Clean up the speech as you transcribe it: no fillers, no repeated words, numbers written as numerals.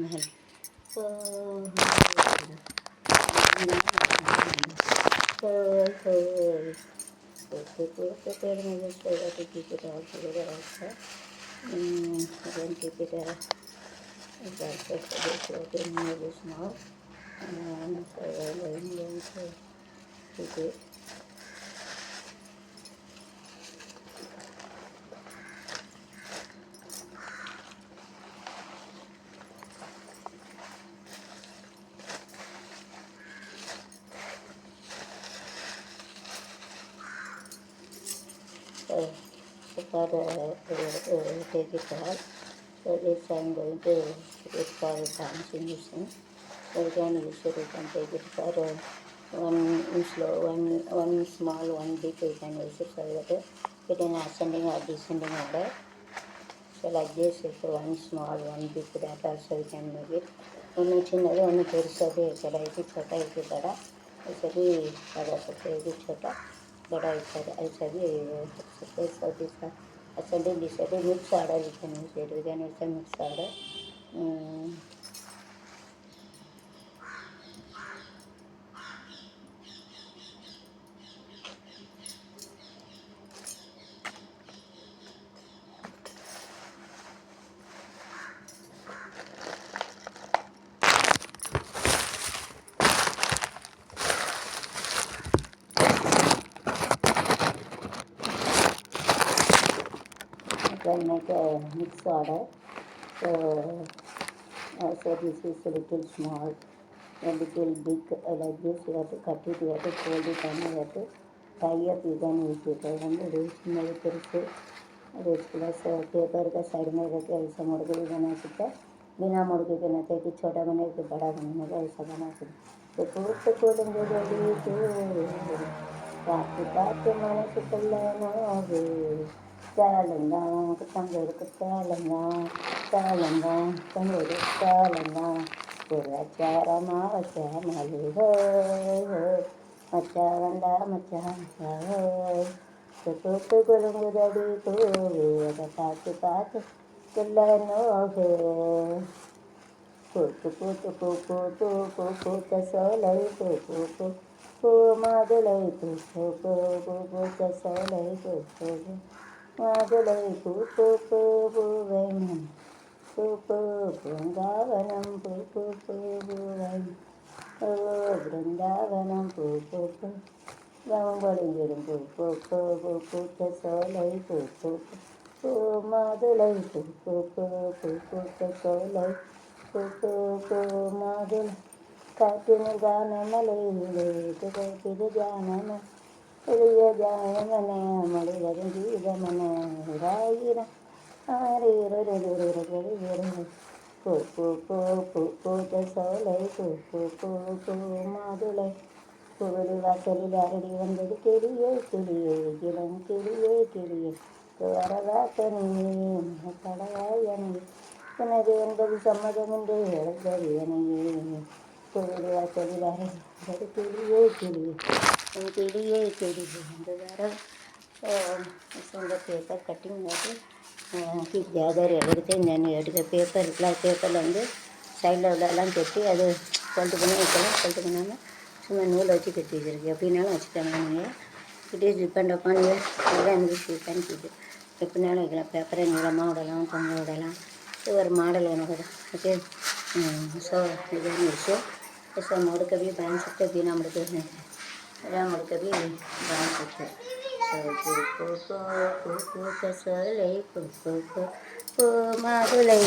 mahal ko prepare my so that to keep it all together also. Again keep it also this now. So I'm going to keep it. So for take it all. So this I'm going to put it for dancing using. So again you can take it for one slow, one small, one big you can use it so that it in ascending or descending order. So like this, if one small, one big, that also you can make it. One chinnadu, one perusadu ikkada idi chota ikkada. Isadi bada sakte idi chota, bada ikkada. Isadi so this ascending descending mix order you can use it. We can use a mix order. Can make a mix order. So this is a little small, a little big like this. You have to cut it, you have to fold it, and you have to tie up. You can use it. And रेस plus paper का side में रख के ऐसा मोड़ के भी बना सकता है, बिना मोड़ के बनाते हैं कि छोटा बने कि बड़ा बनने का ऐसा बना सकते। तो खूब तो खोलेंगे जल्दी तो पाते मन से कल्याण हो चालंगा तंगड़ चालंगा चालंगा तंगड़ चालंगा पूरा चारा मचा मालू हो मचा वंदा मचा हो तो गुलंग दड़ी तो पात कल्याण हो सोलई मादलई सोलई मादलई वैमन बृंदावनम वैमन बृंदावनम गंबड़िंगिरम सोलई मादलई सोलई मादल काटिन गान मलैले तिर जानन रिय जान मन मलि रंगी रमन रायिर आरे रे रे रे रे रे रे सोलै मादुलै கோவில் வாசலில் அரடி வந்தது கிளியே கிளியே இளம் கிளியே கிளியே வரவாக்கனே கடவாயனே உனது என்பது சம்மதம் என்று எழுந்தது எனையே கோவில் வாசலில் அரடி வந்தது கிளியே கிளியே கிளியே கிளியே அந்த வாரம் சொந்த பேப்பர் கட்டிங் போட்டு கேதர் எடுத்து நான் எடுத்த பேப்பர் இருக்கலாம் பேப்பரில் வந்து சைடில் உள்ளெல்லாம் கட்டி அது கொல்ட்டு பண்ணி வைக்கலாம் கொல்ட்டு பண்ணாமல் சும்மா நூலை வச்சு கட்டி வச்சுருக்கு எப்படினாலும் வச்சுட்டாங்க நீங்கள் it is depend upon your can keep எப்படினாலும் வைக்கலாம் பேப்பரை நீளமாக விடலாம் தொங்க விடலாம் இது ஒரு மாடல் எனக்கு ஓகே सो इधर नीचे ऐसा मोड़ के भी बांध सकते बिना मोड़ के मोड़ के भी बांध सकते मादुलै